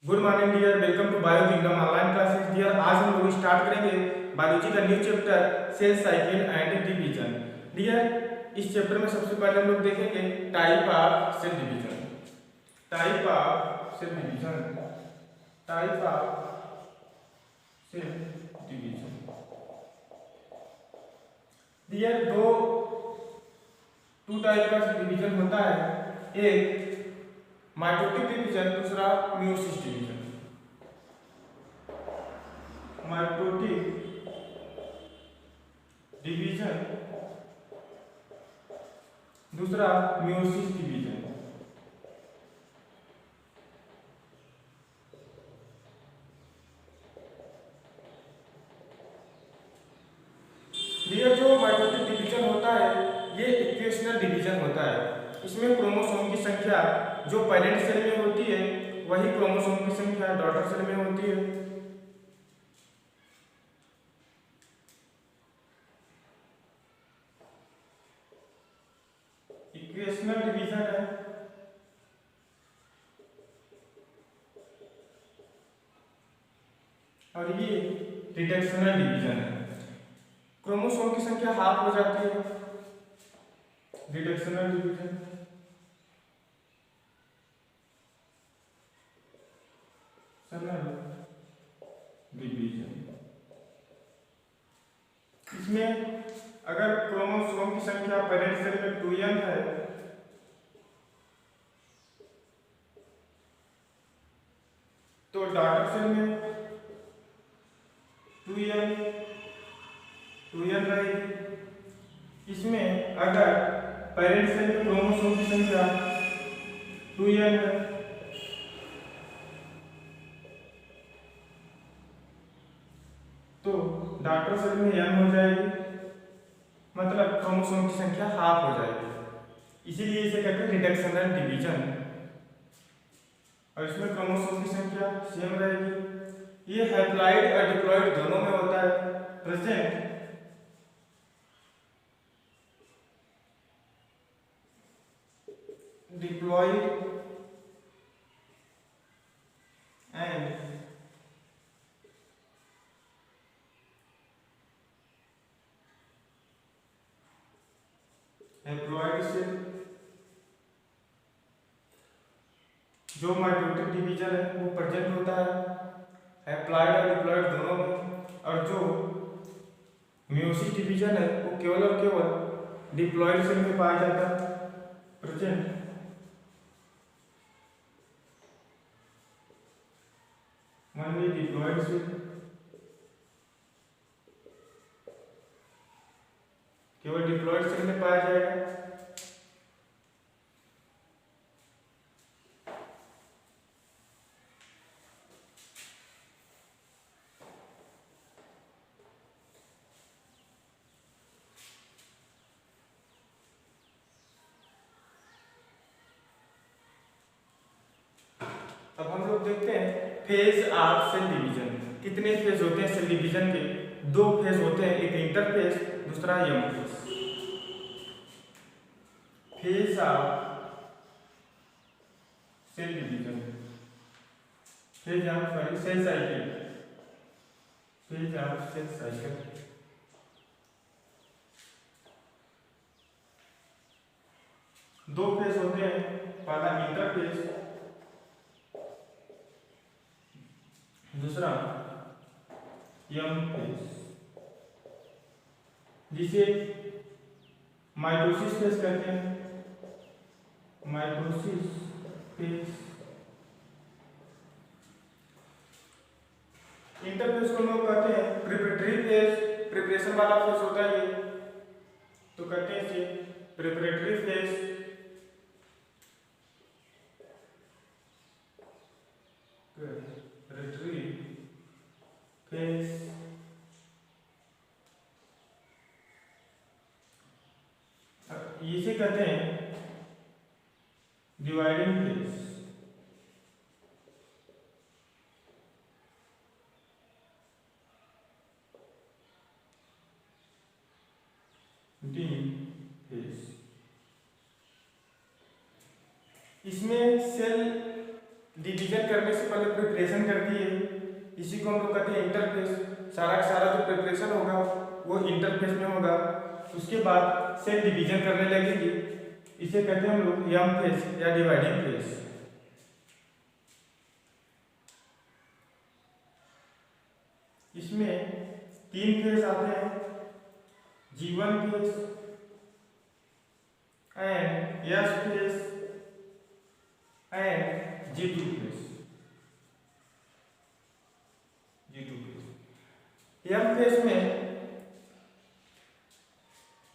Good morning dear, welcome to bio kingdom online classes dear. आज हम लोग start करेंगे बायोलॉजी का new chapter cell cycle and division. Dear, इस chapter में सबसे पहले हम लोग देखेंगे type of cell division. Type of cell division. Type of cell division. Dear, two type का डिवीजन होता है, एक माइटोटिक डिवीजन, दूसरा मियोसिस डिवीजन। माइटोटिक डिवीजन, दूसरा मियोसिस डिवीजन। ये जो माइटोटिक डिवीजन होता है ये इक्वेशनल डिवीजन होता है। इसमें क्रोमोसोम की संख्या जो पेरेंट सेल में होती है वही क्रोमोसोम की संख्या डॉटर सेल में होती है। इक्वेशनल डिवीजन है और ये रिडक्शनल डिवीजन है। क्रोमोसोम की संख्या हाफ हो जाती है, रिडक्शनल डिवीजन। डिवीजन इसमें अगर क्रोमोसोम की संख्या पेरेंट सेल में 2n है तो डॉटर सेल में 2n रहेगी। इसमें अगर पेरेंट सेल में क्रोमोसोम की संख्या 2n है तो डॉटर सेल में m हो जाएगी, मतलब क्रोमोसोम की संख्या हाफ हो जाएगी। इसीलिए इसे कहते हैं रिडक्शनल डिवीजन। और इसमें क्रोमोसोम की संख्या सेम रहेगी। ये हैप्लॉइड और डिप्लॉइड दोनों में होता है present. Diploid and haploid cell. जो माइटोटिक डिवीजन है वो प्रेजेंट होता है हैप्लॉइड और डिप्लॉइड दोनों में, और जो मियोसिस डिवीजन है वो केवल और केवल डिप्लॉइड सेल में पाया जाता है प्रेजेंट। मान लीजिए डिप्लॉइड सेल केवल डिप्लॉइड सेल में पाया जाएगा। अब हम लोग देखते हैं फेज ऑफ सेल डिवीजन। कितने फेज होते हैं सेल डिवीजन के? दो फेज होते हैं, एक इंटरफेज, दूसरा M phase. Phase of cell division, phase of cell cycle, phase of cell cycle. दो फेज होते हैं, पहला इंटरफेज, दूसरा एम फेज, जिसे माइटोसिस फेज कहते हैं। Mitosis phase. इंटरफेज को लोग कहते हैं प्रिपरेटरी फेज, प्रिपरेशन वाला फेज होता है ये, तो कहते हैं इसे प्रिपरेटरी फेज। Preparatory phase. इसे कहते हैं डिवाइडिंग फेज। D phase. इसमें सेल डिवीजन डिसीजन करने से पहले प्रिपरेशन करती है, इसी को हम लोग कहते हैं इंटरफेस। सारा का सारा जो प्रिपरेशन होगा वो इंटरफेस में होगा। उसके बाद सेल डिवीजन करने लगेगी, इसे कहते हैं हम लोग एम फेस या डिवाइडिंग फेस। इसमें 3 फेस आते हैं, G1 phase and S phase and G2 phase. M phase में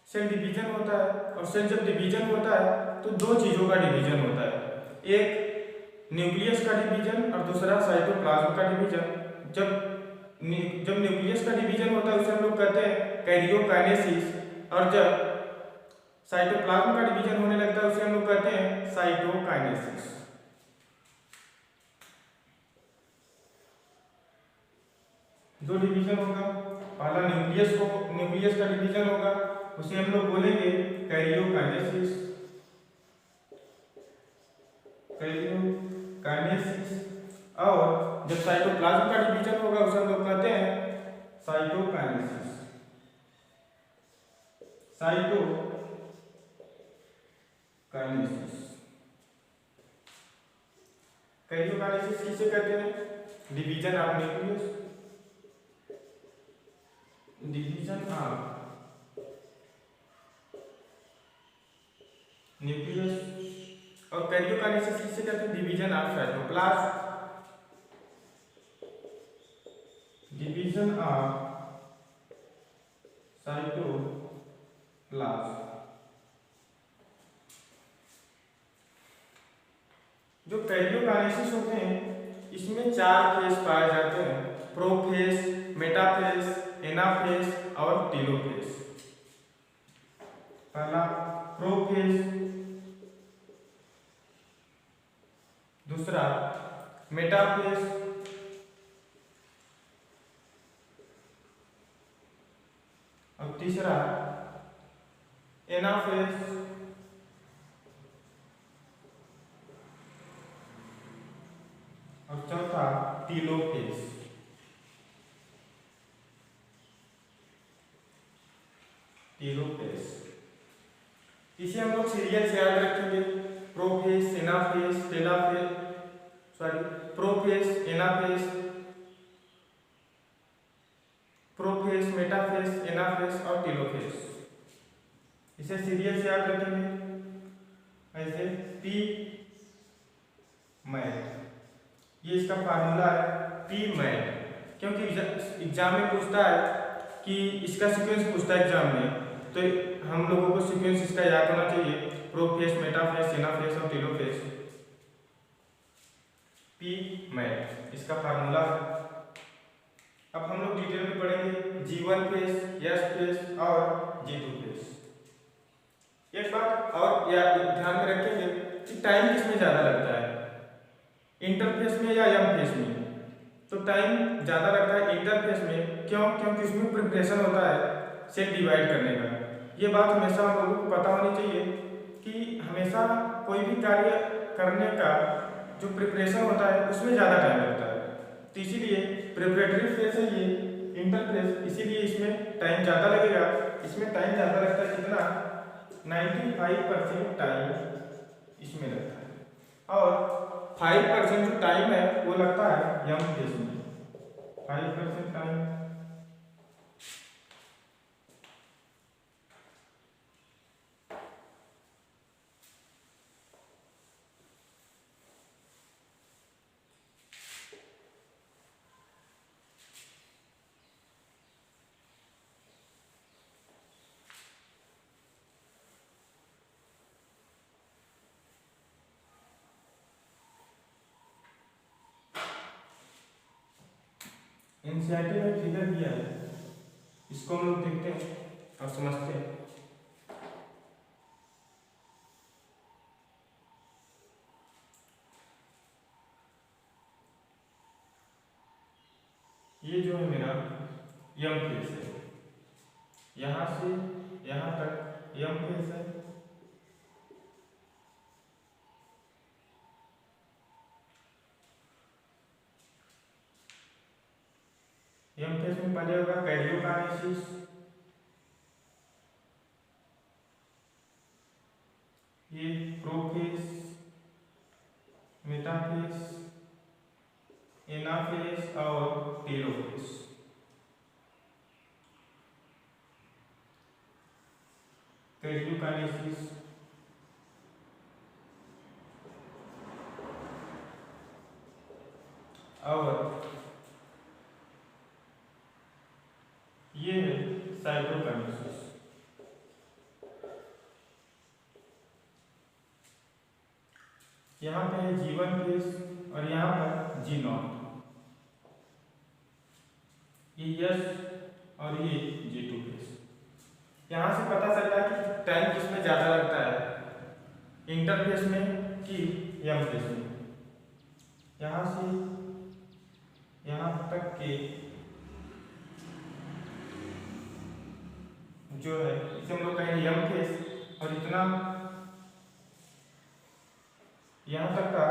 सेल डिवीजन होता है, और सेल जब डिवीजन होता है तो दो चीजों का डिवीजन होता है, एक न्यूक्लियस का डिवीजन और दूसरा साइटोप्लाज्म का डिवीजन। जब न्यूक्लियस का डिवीजन होता है उसे हम लोग कहते हैं कैरियोकाइनेसिस, और जब साइटोप्लाज्म का डिवीजन होने लगता है उसे हम लोग कहते हैं साइटोकाइनेसिस। दो डिवीजन होगा, पहला न्यूक्लियस का डिवीजन होगा, उसे हम लोग बोलेंगे कैरियोकाइनेसिस। और जब साइटोप्लाज्म का डिवीजन होगा उसे हम लोग कहते हैं साइटोकाइनेसिस। कैरियोकाइनेसिस किसे कहते हैं? Division of nucleus, division of nucleus. और कैरियोकाइनेसिस किसे कहते हैं? Division of cytoplasm, division of cytoplasm. जो कैरियोकाइनेसिस होते हैं इसमें 4 फेस पाए जाते हैं, प्रोफेस, मेटाफेस, एनाफेस और टेलोफेस। पहला प्रोफेस, दूसरा मेटाफेस, और तीसरा एनाफेस, और चौथा टेलोफेस। इसे हम लोग सीरियल से याद रखेंगे, prophase, anaphase, prophase, anaphase, prophase, metaphase, anaphase और टेलोफेस। इसे सीरियल से याद रखेंगे ऐसे पी मैट, ये इसका फार्मूला है पी मैट, क्योंकि एग्जाम में पूछता है कि इसका सीक्वेंस पूछता है एग्जाम में, तो हम लोगों को सीक्वेंस इसका याद होना चाहिए, प्रोफेस, मेटाफेस, एनाफेस और टेलोफेस। पी मैट इसका फार्मूला है। अब हम लोग डिटेल में पढ़ेंगे G1 फेस, S फेस और G2 फेस। एक बात और ध्यान में रखेंगे कि टाइम किसमें ज़्यादा लगता है, इंटरफेस में या एम फेस में? तो टाइम ज़्यादा लगता है इंटरफेस में, क्यों? क्योंकि इसमें प्रिपरेशन होता है सेल डिवाइड करने का। ये बात हमेशा हम लोगों को पता होनी चाहिए कि हमेशा कोई भी कार्य करने का जो प्रिपरेशन होता है उसमें ज़्यादा टाइम लगता है, तो इसीलिए प्रिपरेटरी फेस है ये इंटरफेस, इसीलिए इसमें टाइम ज़्यादा लगेगा। इसमें टाइम ज़्यादा लगता है, कितना? 95% टाइम इसमें लगता है, और 5% जो टाइम है वो लगता है एम फेस में। 5% टाइम एनसीईआरटी में फिगर दिया है, इसको हम लोग देखते हैं और समझते हैं। ये जो है मेरा एम फेस है, यहाँ से यहाँ तक एम फेस है, एम फेज में पहले होगा कैरियोकाइनेसिस, ये प्रोफेज, मेटाफेज, एनाफेज और टेलोफेज। कैरियोकाइनेसिस, और ये है साइटोकाइनेसिस। यहाँ पे है G1 फेज और यहाँ पर G0, ये S और ये G2 फेज। यहाँ से पता चलता है कि टाइम किसमें ज़्यादा लगता है, इंटरफेस में कि एम फेज में। यहाँ से यहाँ तक के जो है इसे हम लोग कहेंगे एम फेज, और इतना यहाँ तक का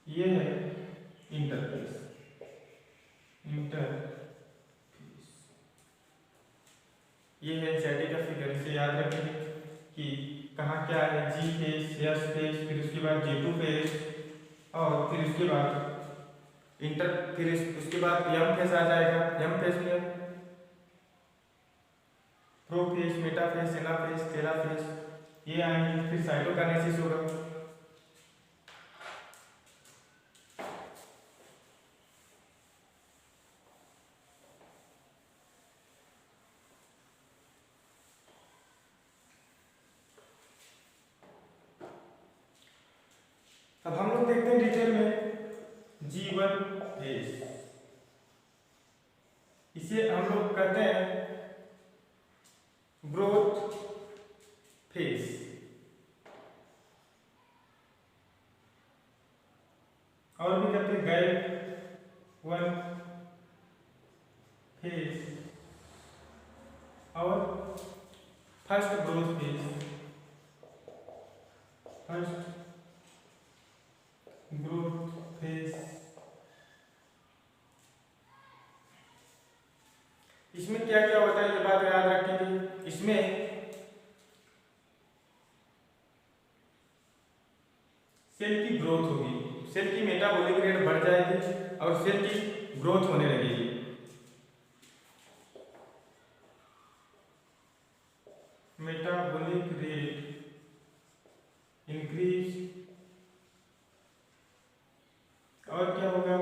ये है इंटरफेस। ये है एनसीईआरटी का फिगर, इसे याद रखेंगे कि कहाँ क्या है, जी फेज, एस फेज, फिर उसके बाद G2 फेज, और फिर उसके बाद फिर उसके बाद एम फेज आ जाएगा। एम फेज में प्रोफेज, मेटाफेज, एनाफेज, टेलोफेज ये आएंगे, फिर साइटोकाइनेसिस होगा। अब हम लोग देखते हैं डिटेल में G1 फेज, इसे हम लोग कहते हैं ग्रोथ फेज, और भी कहते हैं गैप 1 फेज और first growth phase, first growth phase. इसमें क्या क्या होता है ये बात याद रखेंगे। इसमें सेल की ग्रोथ होगी, सेल की मेटाबॉलिक रेट बढ़ जाएगी और सेल की ग्रोथ होने लगेगी। मेटाबॉलिक रेट इंक्रीज, और क्या होगा,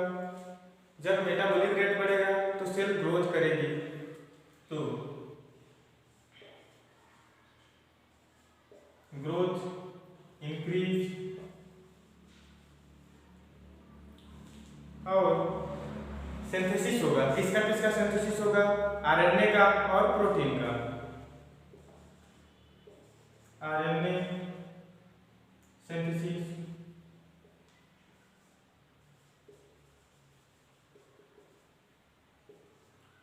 जब मेटाबॉलिक रेट बढ़ेगा तो सेल ग्रोथ करेगी, तो ग्रोथ इंक्रीज, और सिंथेसिस होगा। किसका किसका सिंथेसिस होगा, आरएनए का और प्रोटीन का। आरएनए सिंथेसिस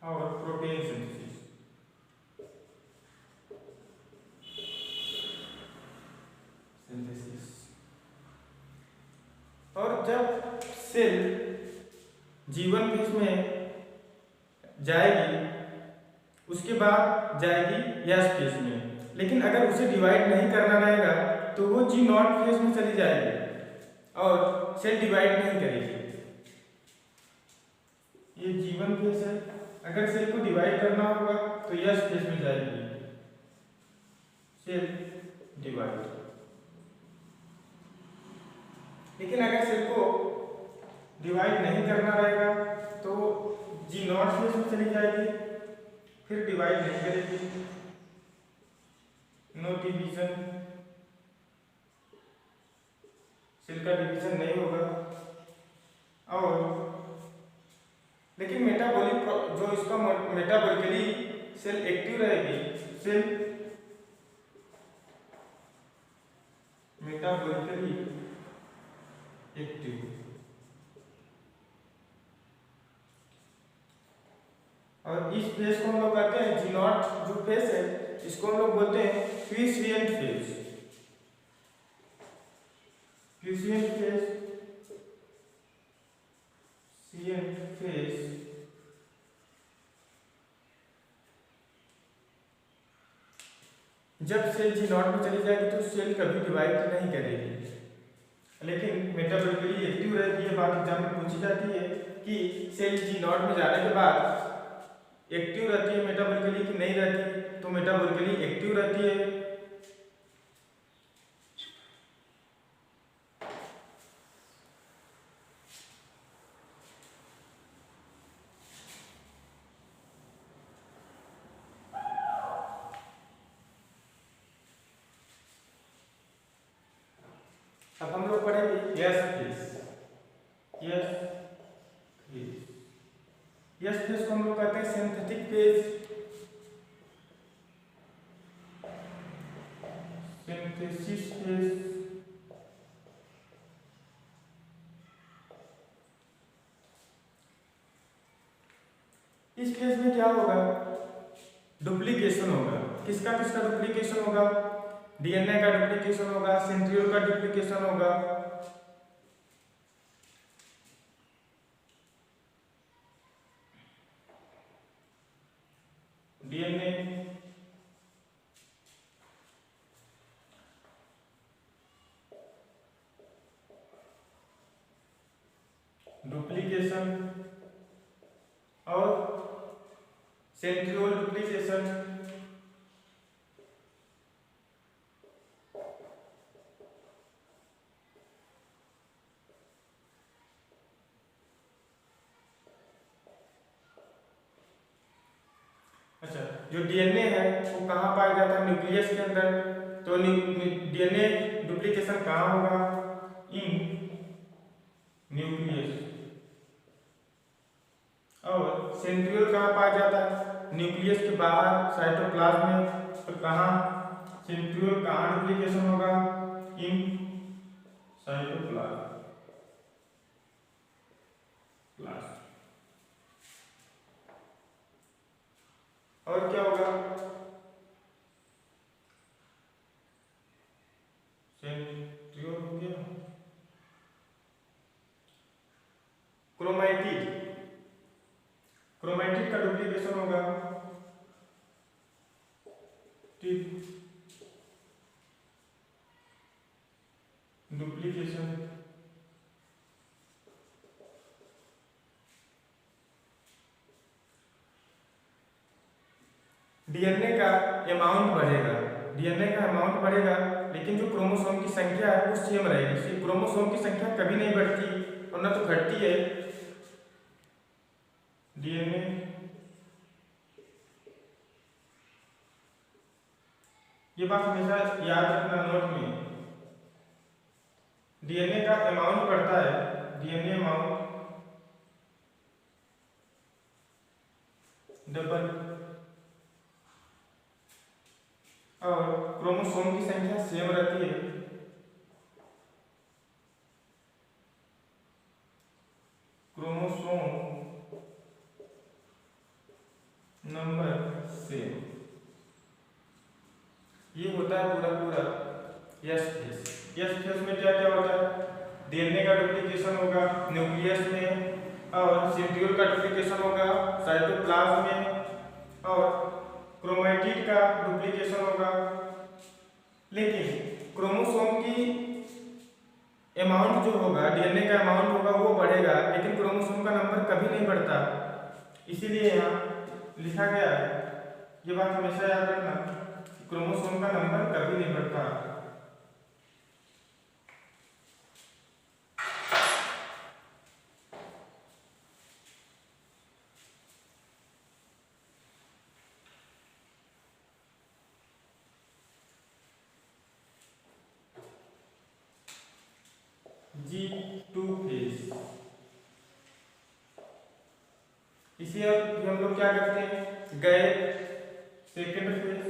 और प्रोटीन सिंथेसिस। और जब सेल G1 फेज में जाएगी उसके बाद जाएगी एस फेज में, लेकिन अगर उसे डिवाइड नहीं करना रहेगा तो वो G0 फेज में चली जाएगी और सेल डिवाइड नहीं करेगी। ये G1 फेज है, अगर सेल को डिवाइड करना होगा तो एस फेज में जाएगी सेल डिवाइड। लेकिन अगर सेल को डिवाइड नहीं करना रहेगा तो G0 फेज में चली जाएगी, फिर डिवाइड नहीं करेगी, नो डिवीजन, सेल का डिवीजन नहीं होगा। और लेकिन मेटाबॉलिक जो इसका मेटाबॉलिकली सेल एक्टिव रहेगी, सेल मेटाबॉलिकली एक्टिव, और इस फेज को हम लोग कहते हैं G0 जो फेज है इसको हम लोग बोलते हैं quiescent phase. Quiescent phase, phase जब सेल जी नॉट में चली जाएगी तो सेल कभी डिवाइड नहीं करेगी, लेकिन मेटाबॉलिकली एक्टिव रहती है। बात एग्जाम में पूछी जाती है कि सेल जी नॉट में जाने के बाद एक्टिव रहती है मेटाबॉलिकली कि नहीं रहती, तो मेटाबॉलिकली एक्टिव रहती है। अब हम लोग पढ़ेंगे यस फेज। यस फेज को हम लोग कहते हैं सिंथेटिक फेज, सिंथेसिस फेज। इस फेज में क्या होगा, डुप्लीकेशन होगा। किसका किसका डुप्लीकेशन होगा, डीएनए का डुप्लीकेशन होगा, सेंट्रियोल का डुप्लीकेशन होगा, डीएनए डुप्लीकेशन और सेंट्रियोल डुप्लीकेशन। अच्छा, जो डीएनए है वो कहाँ पाया जाता है, न्यूक्लियस के अंदर। तो डीएनए डुप्लीकेशन कहाँ होगा, इन न्यूक्लियस। और सेंट्रियोल कहाँ पाया जाता है, न्यूक्लियस के बाहर साइटोप्लाज्म में। तो कहाँ सेंट्रियोल कहाँ डुप्लीकेशन होगा, इन साइटोप्लाज्म। और क्या होगा, सेंट्रियोल हो गया, क्रोमैटिड, क्रोमैटिड का डुप्लीकेशन होगा, डुप्लीकेशन। डीएनए का अमाउंट बढ़ेगा, डीएनए का अमाउंट बढ़ेगा, लेकिन जो क्रोमोसोम की संख्या है वो सेम रहेगी। क्रोमोसोम की संख्या कभी नहीं बढ़ती और न तो घटती है। डीएनए ये बात हमेशा याद रखना नोट में, डीएनए का अमाउंट बढ़ता है, डीएनए अमाउंट डबल, और क्रोमोसोम की संख्या सेम रहती है। Chromosome number same. ये होता है पूरा पूरा यस फेज। यस फेज में क्या क्या होता है, डीएनए का डुप्लीकेशन होगा न्यूक्लियस में, और सेंट्रियोल का डुप्लीकेशन होगा साइटोप्लाज्म में, और क्रोमैटिड का डुप्लीकेशन होगा। लेकिन क्रोमोसोम की अमाउंट जो होगा, डीएनए का अमाउंट होगा वो बढ़ेगा, लेकिन क्रोमोसोम का नंबर कभी नहीं बढ़ता। इसीलिए यहाँ लिखा गया है, ये बात हमेशा याद रखना, क्रोमोसोम का नंबर कभी नहीं बढ़ता। G2 फेज, इसे अब हम लोग क्या करते हैं, गए सेकेंड फेज,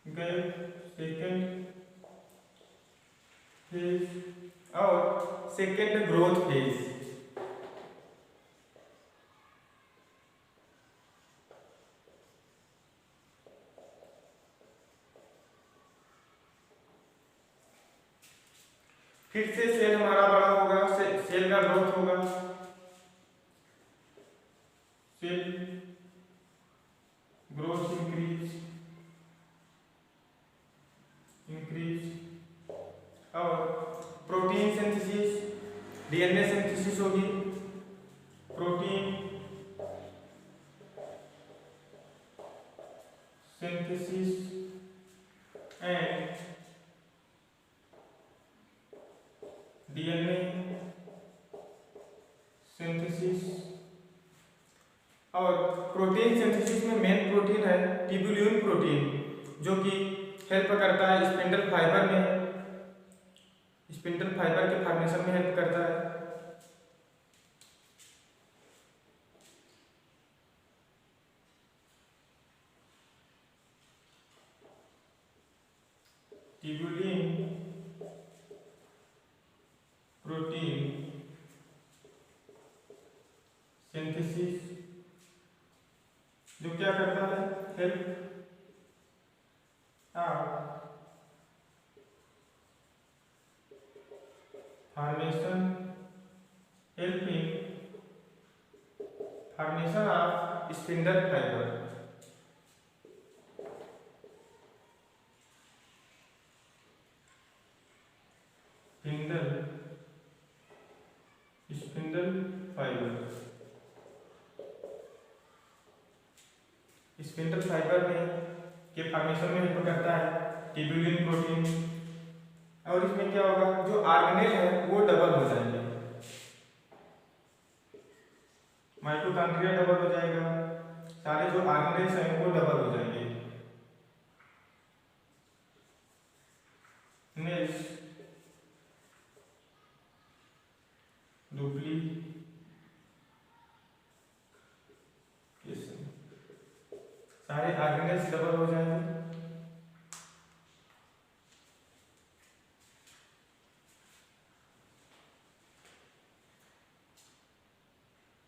गए सेकेंड फेज और सेकेंड ग्रोथ फेज। फिर से सेल हमारा बड़ा होगा, सेल का ग्रोथ होगा, cell growth increase, protein synthesis, DNA synthesis होगी, protein synthesis and DNA synthesis. और प्रोटीन सिंथेसिस में मेन प्रोटीन है ट्यूबुलिन प्रोटीन, जो कि हेल्प करता है स्पिंडल फाइबर में, स्पिंडल फाइबर के फॉर्मेशन में हेल्प करता है। ट्यूबुलिन प्रोटीन सिंथेसिस जो क्या करता है, help formation, helping formation of spindle fibre. Spindle fibre, spindle fibre में के फॉर्मेशन में हेल्प करता है ट्यूबुलिन प्रोटीन। और इसमें क्या होगा, जो ऑर्गेनेल है वो डबल हो जाएंगे, माइटोकॉन्ड्रिया डबल हो जाएगा, सारे जो ऑर्गेनेल्स हैं वो डबल हो जाएंगे। नेक्स्ट डुप्लीकेशन, सारे ऑर्गेनेल्स डबल हो जाएंगे।